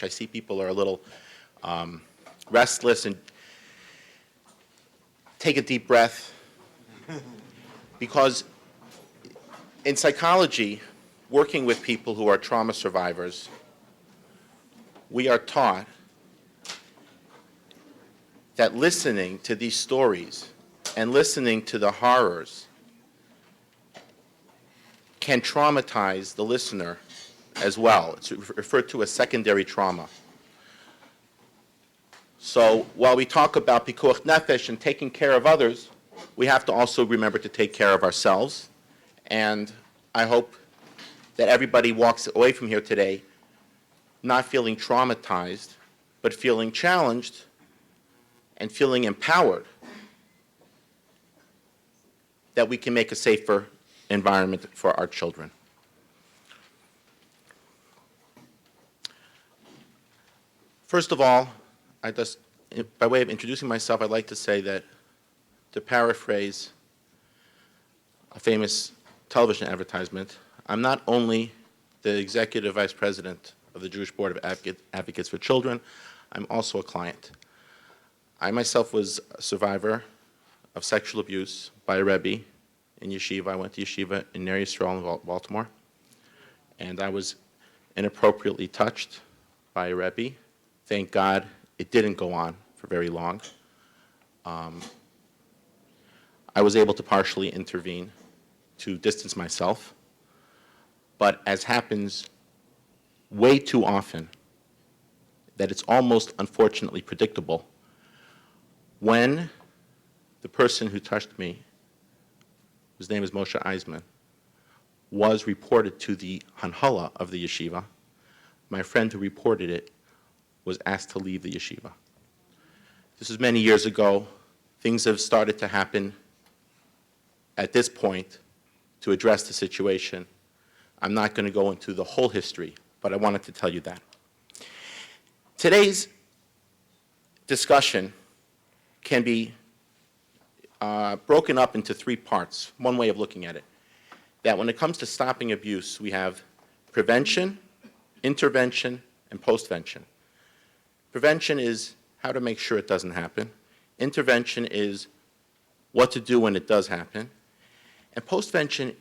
I see people are a little restless, and take a deep breath, because in psychology, working with people who are trauma survivors, we are taught that listening to these stories and listening to the horrors can traumatize the listener as well. It's referred to as secondary trauma. So while we talk about pikuach nefesh and taking care of others, we have to also remember to take care of ourselves. And I hope that everybody walks away from here today not feeling traumatized, but feeling challenged and feeling empowered that we can make a safer environment for our children. First of all, by way of introducing myself, I'd like to say that, to paraphrase a famous television advertisement, I'm not only the executive vice president of the Jewish Board of Advocates for Children, I'm also a client. I myself was a survivor of sexual abuse by a Rebbe in yeshiva. I went to yeshiva in Ner Yisrael in Baltimore, and I was inappropriately touched by a Rebbe. Thank God it didn't go on for very long. I was able to partially intervene to distance myself, but as happens way too often, that it's almost unfortunately predictable, when the person who touched me, whose name is Moshe Eisman, was reported to the Hanhala of the yeshiva, my friend who reported it was asked to leave the yeshiva. This was many years ago. Things have started to happen at this point to address the situation. I'm not going to go into the whole history, but I wanted to tell you that. Today's discussion can be broken up into three parts, one way of looking at it. That when it comes to stopping abuse, we have prevention, intervention, and postvention. Prevention is how to make sure it doesn't happen. Intervention is what to do when it does happen. And postvention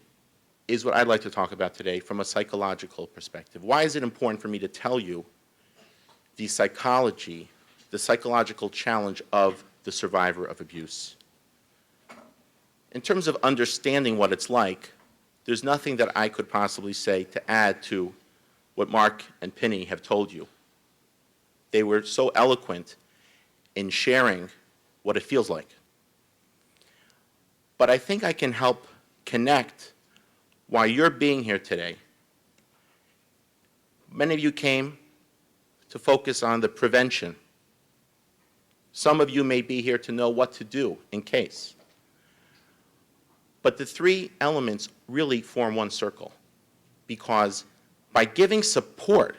is what I'd like to talk about today from a psychological perspective. Why is it important for me to tell you the psychology, the psychological challenge of the survivor of abuse? In terms of understanding what it's like, there's nothing that I could possibly say to add to what Mark and Penny have told you. They were so eloquent in sharing what it feels like. But I think I can help connect why you're being here today. Many of you came to focus on the prevention. Some of you may be here to know what to do in case. But the three elements really form one circle, because by giving support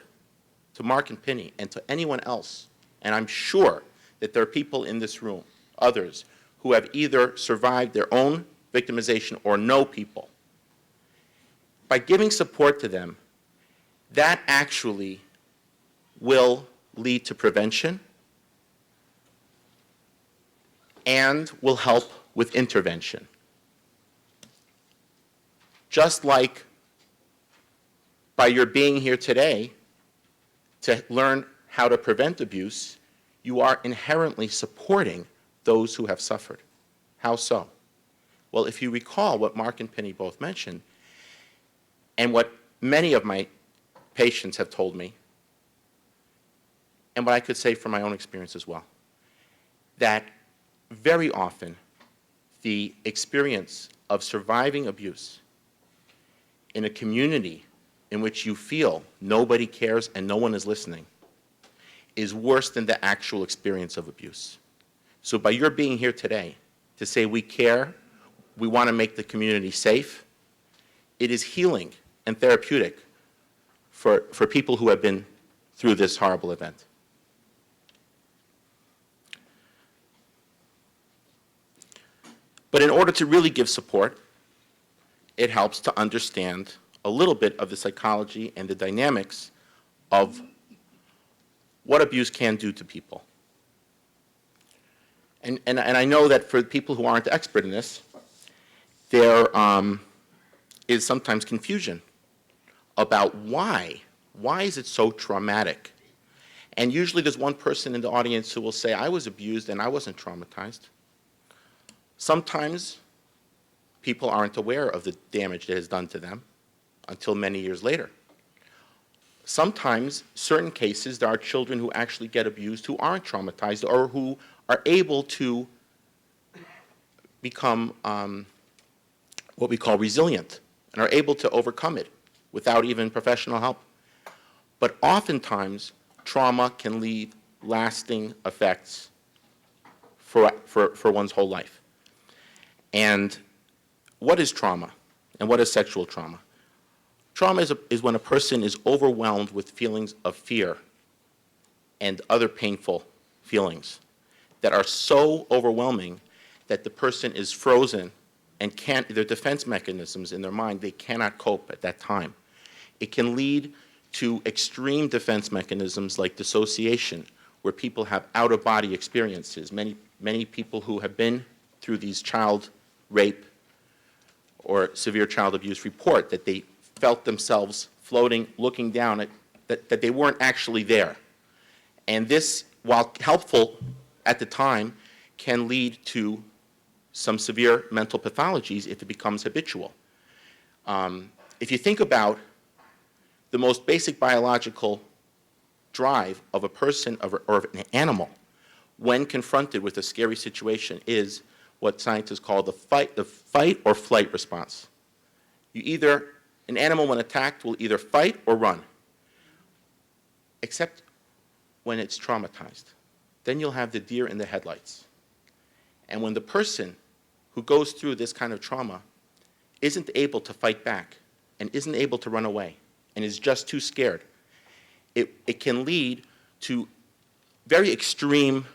to Mark and Penny and to anyone else, and I'm sure that there are people in this room, others, who have either survived their own victimization or know people, by giving support to them, that actually will lead to prevention and will help with intervention. Just like by your being here today to learn how to prevent abuse, you are inherently supporting those who have suffered. How so? Well, if you recall what Mark and Penny both mentioned, and what many of my patients have told me, and what I could say from my own experience as well, that very often the experience of surviving abuse in a community in which you feel nobody cares and no one is listening is worse than the actual experience of abuse. So by your being here today to say we care, we want to make the community safe, it is healing and therapeutic for people who have been through this horrible event. But in order to really give support, it helps to understand a little bit of the psychology and the dynamics of what abuse can do to people. And I know that for people who aren't expert in this, there is sometimes confusion about why. Why is it so traumatic? And usually there's one person in the audience who will say, I was abused and I wasn't traumatized. Sometimes people aren't aware of the damage that is done to them until many years later. Sometimes, certain cases, there are children who actually get abused who aren't traumatized or who are able to become what we call resilient and are able to overcome it without even professional help. But oftentimes, trauma can leave lasting effects for one's whole life. And what is trauma? And what is sexual trauma? Trauma is when a person is overwhelmed with feelings of fear and other painful feelings that are so overwhelming that the person is frozen and their defense mechanisms in their mind, they cannot cope at that time. It can lead to extreme defense mechanisms like dissociation, where people have out-of-body experiences. Many people who have been through these child rape or severe child abuse report that they felt themselves floating, looking down, that they weren't actually there. And this, while helpful at the time, can lead to some severe mental pathologies if it becomes habitual. If you think about the most basic biological drive of a person or of an animal when confronted with a scary situation is what scientists call the fight or flight response. An animal when attacked will either fight or run, except when it's traumatized. Then you'll have the deer in the headlights. And when the person who goes through this kind of trauma isn't able to fight back and isn't able to run away and is just too scared, it can lead to very extreme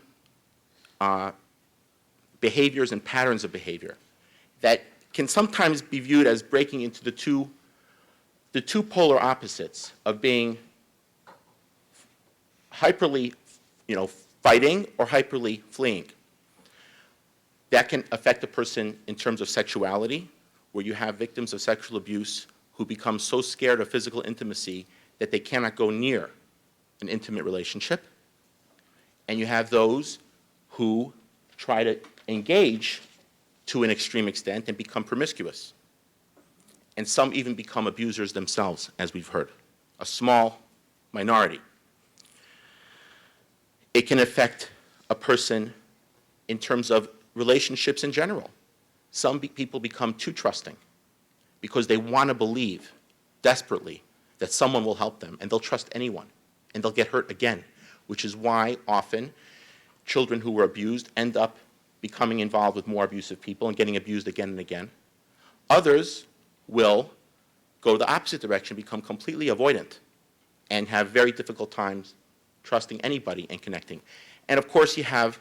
behaviors and patterns of behavior that can sometimes be viewed as breaking into the two polar opposites of being hyperly, fighting or hyperly fleeing. That can affect a person in terms of sexuality, where you have victims of sexual abuse who become so scared of physical intimacy that they cannot go near an intimate relationship. And you have those who try to engage to an extreme extent and become promiscuous. And some even become abusers themselves, as we've heard, a small minority. It can affect a person in terms of relationships in general. Some people become too trusting because they want to believe desperately that someone will help them, and they'll trust anyone, and they'll get hurt again, which is why often children who were abused end up becoming involved with more abusive people and getting abused again and again. Others will go the opposite direction, become completely avoidant, and have very difficult times trusting anybody and connecting. And of course, you have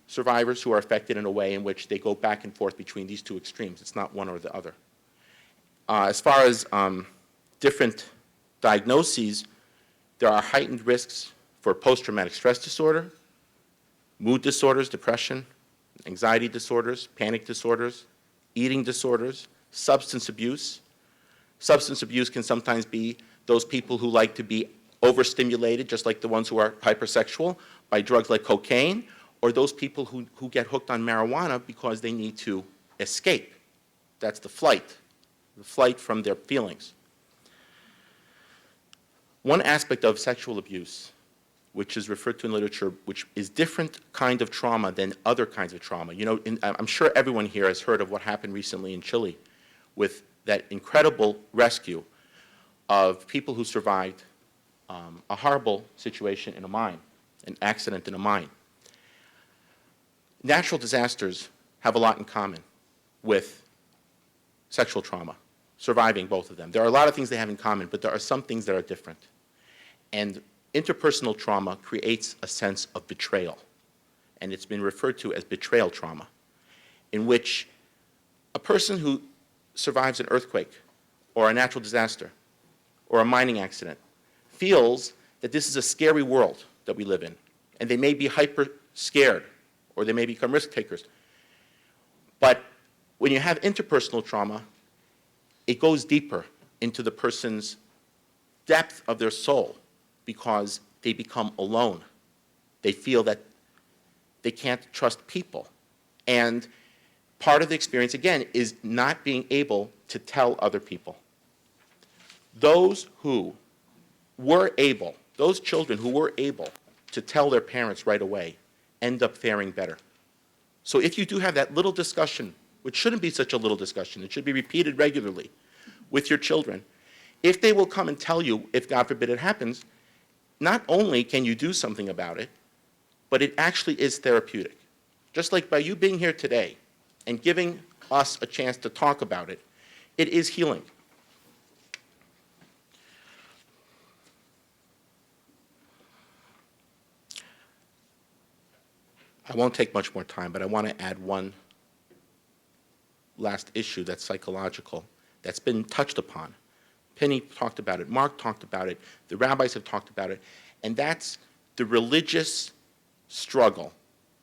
survivors who are affected in a way in which they go back and forth between these two extremes. It's not one or the other. As far as different diagnoses, there are heightened risks for post-traumatic stress disorder, mood disorders, depression, anxiety disorders, panic disorders, eating disorders, substance abuse. Substance abuse can sometimes be those people who like to be overstimulated, just like the ones who are hypersexual, by drugs like cocaine, or those people who get hooked on marijuana because they need to escape. That's the flight from their feelings. One aspect of sexual abuse, which is referred to in literature, which is different kind of trauma than other kinds of trauma. I'm sure everyone here has heard of what happened recently in Chile with that incredible rescue of people who survived a horrible situation in a mine, an accident in a mine. Natural disasters have a lot in common with sexual trauma, surviving both of them. There are a lot of things they have in common, but there are some things that are different. And interpersonal trauma creates a sense of betrayal, and it's been referred to as betrayal trauma, in which a person who survives an earthquake or a natural disaster or a mining accident feels that this is a scary world that we live in, and they may be hyper scared, or they may become risk takers. But when you have interpersonal trauma, it goes deeper into the person's depth of their soul because they become alone. They feel that they can't trust people. And part of the experience, again, is not being able to tell other people. Those who were able, those children who were able to tell their parents right away end up faring better. So if you do have that little discussion, which shouldn't be such a little discussion, it should be repeated regularly with your children, if they will come and tell you, if God forbid it happens, not only can you do something about it, but it actually is therapeutic. Just like by you being here today and giving us a chance to talk about it, it is healing. I won't take much more time, but I want to add one last issue that's psychological, that's been touched upon. Penny talked about it, Mark talked about it, the rabbis have talked about it, and that's the religious struggle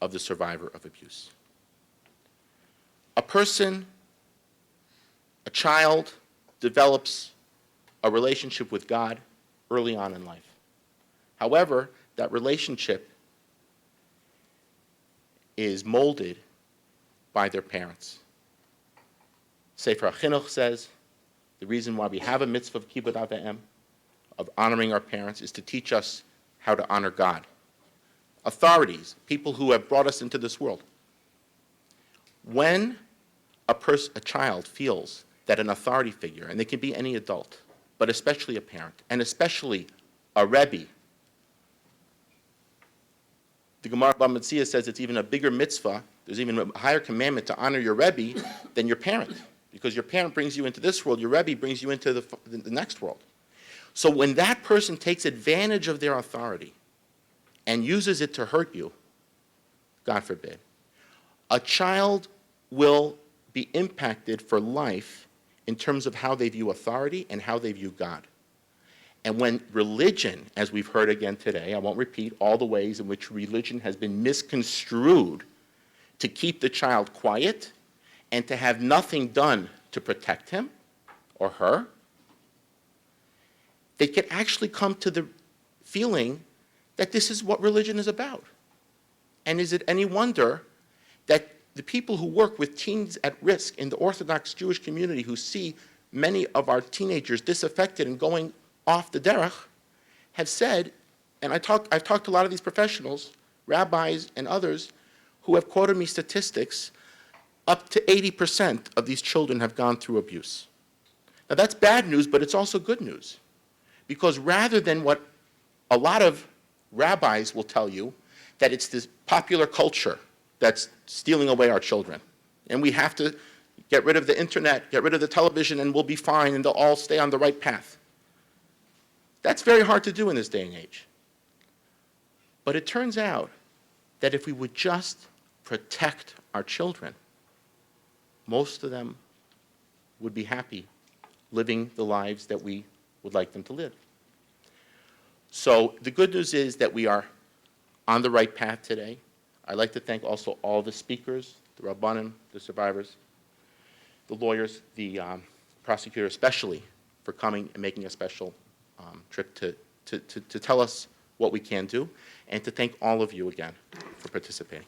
of the survivor of abuse. A person, a child, develops a relationship with God early on in life. However, that relationship is molded by their parents. Sefer HaChinuch says the reason why we have a mitzvah of kibbud av v'em, of honoring our parents, is to teach us how to honor God. Authorities, people who have brought us into this world. When a child feels that an authority figure, and they can be any adult, but especially a parent, and especially a Rebbe, the Gemara Bava Metzia says it's even a bigger mitzvah, there's even a higher commandment to honor your Rebbe than your parent. Because your parent brings you into this world, your Rebbe brings you into the next world. So when that person takes advantage of their authority and uses it to hurt you, God forbid, a child will be impacted for life in terms of how they view authority and how they view God. And when religion, as we've heard again today, I won't repeat all the ways in which religion has been misconstrued to keep the child quiet and to have nothing done to protect him or her, they can actually come to the feeling that this is what religion is about. And is it any wonder that the people who work with teens at risk in the Orthodox Jewish community, who see many of our teenagers disaffected and going off the derech, have said, and I've talked to a lot of these professionals, rabbis and others, who have quoted me statistics, up to 80% of these children have gone through abuse. Now that's bad news, but it's also good news. Because rather than what a lot of rabbis will tell you, that it's this popular culture that's stealing away our children, and we have to get rid of the internet, get rid of the television, and we'll be fine, and they'll all stay on the right path. That's very hard to do in this day and age. But it turns out that if we would just protect our children, most of them would be happy living the lives that we would like them to live. So the good news is that we are on the right path today. I'd like to thank also all the speakers, the Rabbanim, the survivors, the lawyers, the prosecutor especially, for coming and making a special trip to tell us what we can do, and to thank all of you again for participating.